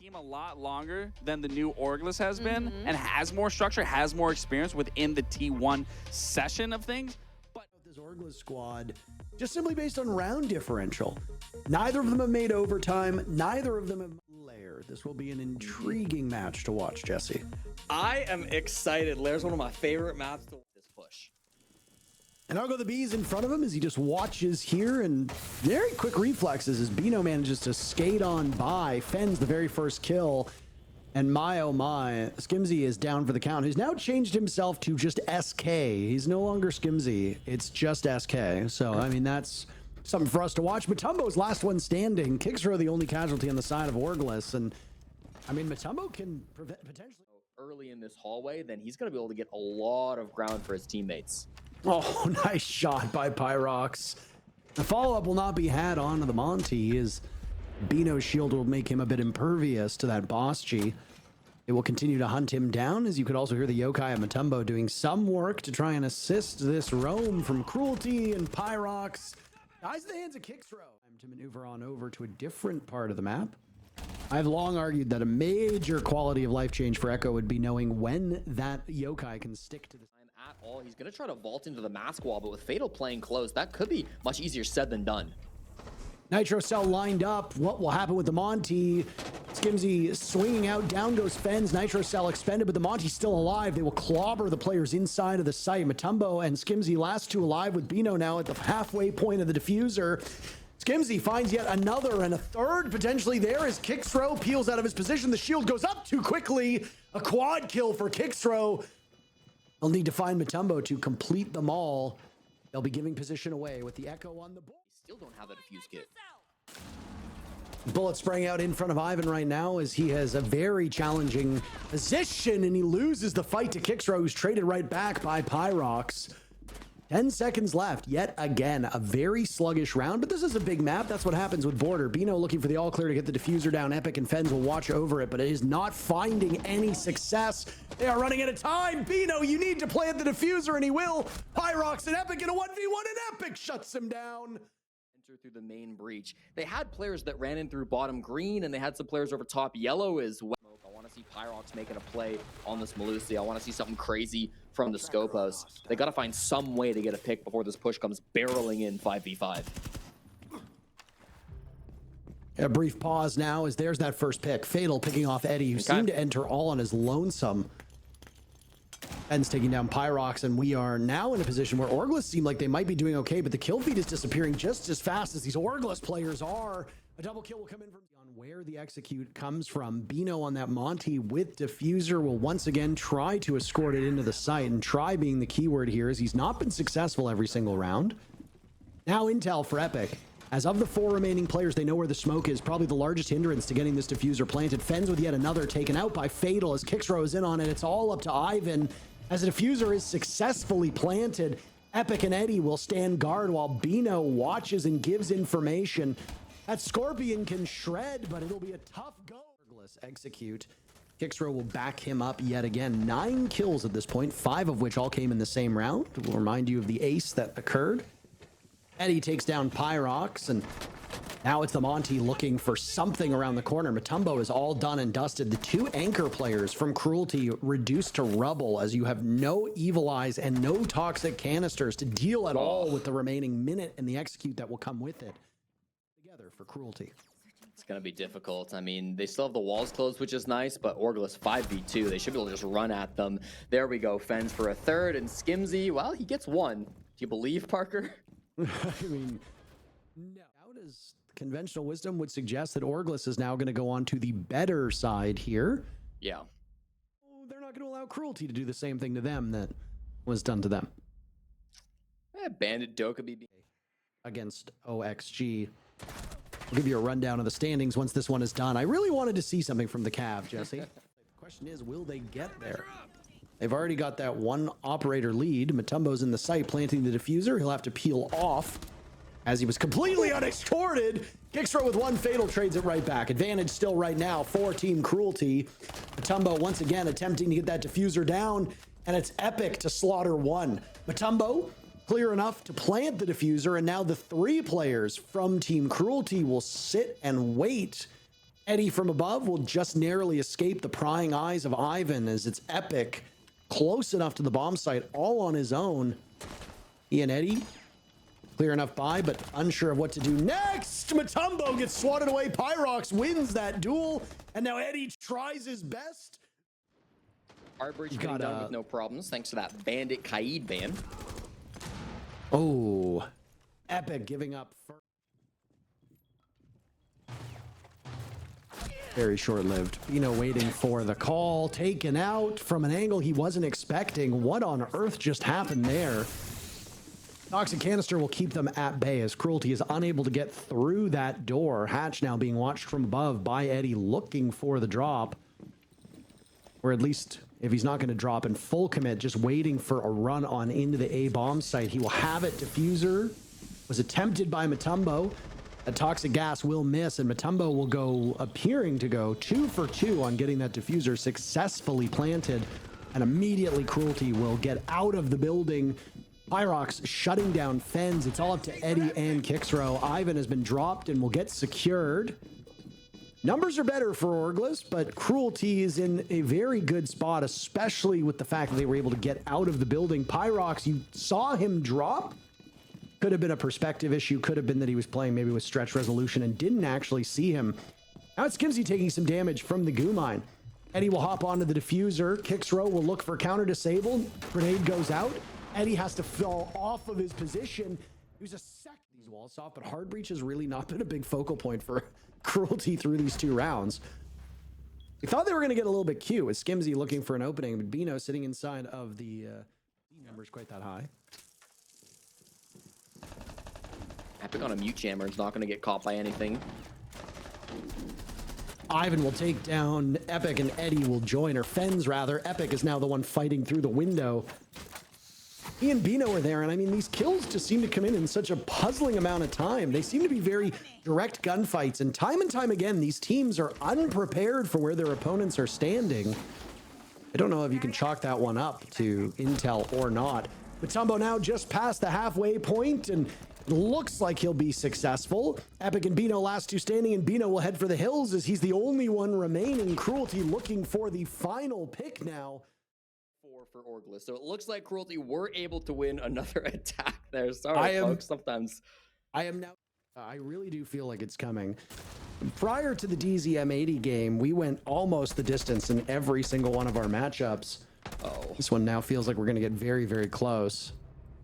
team a lot longer than the new Orgless has been, and has more structure, has more experience within the T1 session of things. But this Orgless squad, just simply based on round differential, neither of them have made overtime. Neither of them have layered. This will be an intriguing match to watch, Jesse. I am excited. Lair's one of my favorite maps to this push. And I'll go the B's in front of him as he just watches here, and very quick reflexes as Bino manages to skate on by, fends the very first kill. And my, oh my, Skimzy is down for the count. He's now changed himself to just SK. He's no longer Skimzy. It's just SK. So, I mean, that's something for us to watch. Matumbo's last one standing. DarkZero the only casualty on the side of Orgless. And, I mean, Matumbo can potentially... Early in this hallway, then he's going to be able to get a lot of ground for his teammates. Oh, nice shot by Pyrox. The follow-up will not be had onto the Monty, as Bino's shield will make him a bit impervious to that boss G. It will continue to hunt him down, as you could also hear the yokai of Matumbo doing some work to try and assist this roam from Cruelty and Pyrox. Eyes in the hands of DarkZero. Time to maneuver on over to a different part of the map. I've long argued that a major quality of life change for Echo would be knowing when that yokai can stick to the At all, he's going to try to vault into the mask wall, but with Fatal playing close, that could be much easier said than done. Nitro Cell lined up. What will happen with the Monty? Skimzy swinging out. Down goes Fens. Nitro Cell expended, but the Monty's still alive. They will clobber the players inside of the site. Matumbo and Skimzy, last two alive, with Bino now at the halfway point of the diffuser. Skimzy finds yet another and a third potentially there as DarkZero peels out of his position. The shield goes up too quickly. A quad kill for DarkZero. They'll need to find Matumbo to complete them all. They'll be giving position away with the Echo on the board. Still don't have that defuse kit. Bullet spraying out in front of Ivan right now as he has a very challenging position, and he loses the fight to DarkZero, who's traded right back by Pyrox. 10 seconds left. Yet again, a very sluggish round, but this is a big map. That's what happens with Border. Bino looking for the all clear to get the diffuser down. Epic and Fens will watch over it, but it is not finding any success. They are running out of time. Bino, you need to plant the diffuser, and he will. Pyrox and Epic in a 1v1, and Epic shuts him down. Enter through the main breach. They had players that ran in through bottom green, and they had some players over top yellow as well. I want to see Pyrox making a play on this Melusi. I want to see something crazy from the Scopos. They got to find some way to get a pick before this push comes barreling in 5v5. A brief pause now as there's that first pick. Fatal picking off Eddie, who seemed to enter all on his lonesome. Fens taking down Pyrox, and we are now in a position where Orgless seem like they might be doing okay, but the kill feed is disappearing just as fast as these Orgless players are. A double kill will come in from on where the execute comes from. Bino on that Monty with diffuser will once again try to escort it into the site, and try being the keyword here, as he's not been successful every single round. Now intel for Epic. As of the 4 remaining players, they know where the smoke is. Probably the largest hindrance to getting this diffuser planted. Fens with yet another taken out by Fatal as DarkZero is in on it. It's all up to Ivan. As the diffuser is successfully planted, Epic and Eddie will stand guard while Bino watches and gives information. That Scorpion can shred, but it'll be a tough go. Orgless execute. DarkZero will back him up yet again. 9 kills at this point, 5 of which all came in the same round. We'll remind you of the ace that occurred. Eddie takes down Pyrox, and now it's the Monty looking for something around the corner. Matumbo is all done and dusted. The 2 anchor players from Cruelty reduced to rubble, as you have no evil eyes and no toxic canisters to deal at all with the remaining minute and the execute that will come with it. Together for Cruelty. It's going to be difficult. I mean, they still have the walls closed, which is nice, but Orgless 5v2. They should be able to just run at them. There we go. Fens for a third, and Skimzy, well, he gets 1. Do you believe, Parker? I mean, no. How does conventional wisdom would suggest that Orgless is now going to go on to the better side here? Yeah. They're not going to allow Cruelty to do the same thing to them that was done to them. Bandit Doka BB against OXG. I'll give you a rundown of the standings once this one is done. I really wanted to see something from the Cav, Jesse. The question is, will they get there? They've already got that 1 operator lead. Matumbo's in the site planting the diffuser. He'll have to peel off as he was completely unescorted. DarkZero with 1 fatal trades it right back. Advantage still right now for Team Cruelty. Matumbo once again attempting to get that diffuser down, and it's Epic to slaughter 1. Matumbo clear enough to plant the diffuser, and now the 3 players from Team Cruelty will sit and wait Eddie from above will just narrowly escape the prying eyes of Ivan as it's Epic close enough to the bomb site all on his own. He and Eddie clear enough by, but unsure of what to do next. Mutombo gets swatted away. Pyrox wins that duel, and now Eddie tries his best. Hard breach getting done with no problems, thanks to that Bandit Kaid ban. Oh, Epic giving up first. Very short-lived. Waiting for the call, taken out from an angle he wasn't expecting. What on earth just happened there? Toxic Canister will keep them at bay as Cruelty is unable to get through that door. Hatch now being watched from above by Eddie, looking for the drop. Or at least, if he's not going to drop in full commit, just waiting for a run on into the A bomb site. He will have it. Diffuser was attempted by Mutombo. A Toxic Gas will miss, and Mutombo will go, appearing to go 2 for 2 on getting that diffuser successfully planted. And immediately Cruelty will get out of the building. Pyrox shutting down Fens. It's all up to Eddie and Kixro. Ivan has been dropped and will get secured. Numbers are better for Orgless, but Cruelty is in a very good spot, especially with the fact that they were able to get out of the building. Pyrox, you saw him drop. Could have been a perspective issue. Could have been that he was playing maybe with stretch resolution and didn't actually see him. Now it's Skimsy taking some damage from the goo mine. Eddie will hop onto the diffuser. Kixro will look for counter disable. Grenade goes out. Eddie has to fall off of his position. He was a sec these walls off, but hard breach has really not been a big focal point for Cruelty through these 2 rounds. We thought they were going to get a little bit cute with Skimsy looking for an opening, but Bino sitting inside of the numbers quite that high. Epic on a mute jammer is not going to get caught by anything. Ivan will take down Epic and Eddie will join, or Fens rather. Epic is now the one fighting through the window. He and Bino are there, and I mean, these kills just seem to come in such a puzzling amount of time. They seem to be very direct gunfights, and time again, these teams are unprepared for where their opponents are standing. I don't know if you can chalk that one up to intel or not. Mutombo now just past the halfway point, and looks like he'll be successful. Epic and Bino last 2 standing, and Bino will head for the hills as he's the only one remaining. Cruelty looking for the final pick now. For Orgless. So it looks like Cruelty were able to win another attack there. Sorry, folks. Sometimes I really do feel like it's coming. Prior to the DZM80 game, we went almost the distance in every single one of our matchups. Oh. This one now feels like we're going to get very, very close.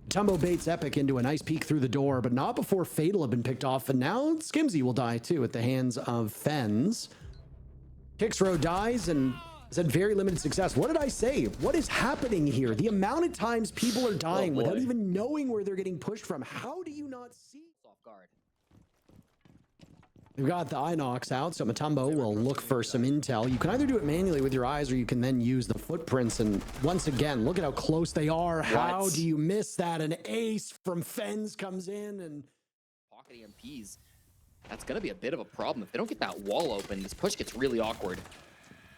Tumbo baits Epic into a nice peek through the door, but not before Fatal had been picked off, and now Skimsy will die too at the hands of Fens. Kixro dies and has had very limited success. What did I say? What is happening here? The amount of times people are dying without even knowing where they're getting pushed from. How do you not see? Off guard. We've got the Inox out, so Mutombo will look for some intel. You can either do it manually with your eyes, or you can then use the footprints. And once again, look at how close they are. How do you miss that? An ace from Fens comes in and pocket EMPs. That's going to be a bit of a problem. If they don't get that wall open, this push gets really awkward.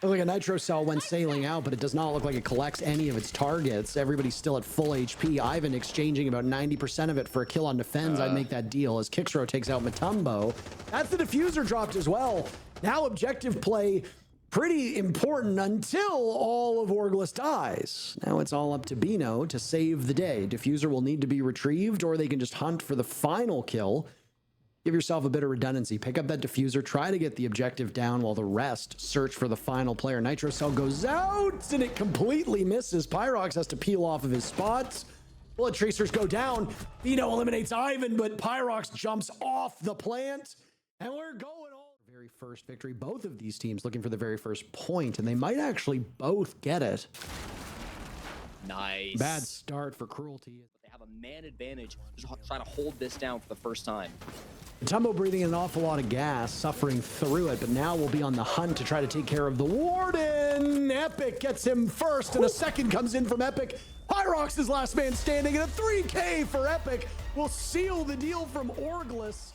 Look like a Nitro Cell went sailing out, but it does not look like it collects any of its targets. Everybody's still at full HP. Ivan exchanging about 90% of it for a kill on defense. I'd make that deal as Kixro takes out Mutombo. That's the diffuser dropped as well. Now objective play, pretty important until all of Orgless dies. Now it's all up to Bino to save the day. Diffuser will need to be retrieved, or they can just hunt for the final kill. Give yourself a bit of redundancy. Pick up that diffuser, try to get the objective down while the rest search for the final player. Nitro Cell goes out and it completely misses. Pyrox has to peel off of his spots. Bullet tracers go down. Bino eliminates Ivan, but Pyrox jumps off the plant. And we're going all very first victory. Both of these teams looking for the very first point, and they might actually both get it. Nice. Bad start for Cruelty. They have a man advantage, just trying to hold this down for the first time. Mutombo breathing in an awful lot of gas, suffering through it, but now we'll be on the hunt to try to take care of the Warden. Epic gets him first, and a second comes in from Epic. Pyrox is last man standing, and a 3K for Epic will seal the deal from Orgless.